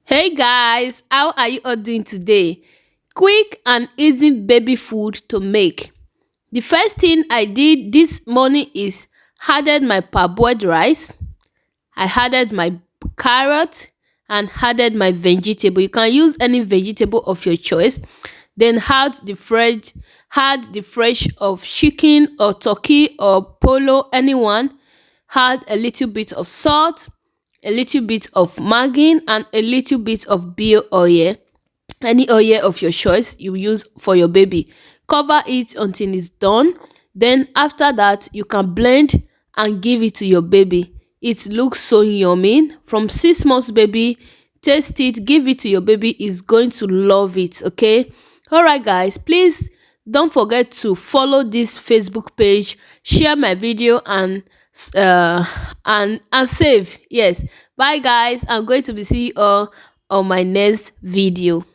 Hey guys, how are you all doing today? Quick and easy baby food to make. The first thing I did this morning is added my parboiled rice, I added my carrot and added my vegetable. You can use any vegetable of your choice. Then add the fresh of chicken or turkey or polo, anyone. Add a little bit of salt, a little bit of margarine and a little bit of bio oil, any oil of your choice you use for your baby. Cover it until it's done. Then after that, you can blend and give it to your baby. It looks so yummy. From 6 months baby, taste it, give it to your baby. Is going to love it. Okay. All right, guys. Please don't forget to follow this Facebook page, share my video, uh and save. Yes. Bye, guys. I'm going to be seeing you all on my next video.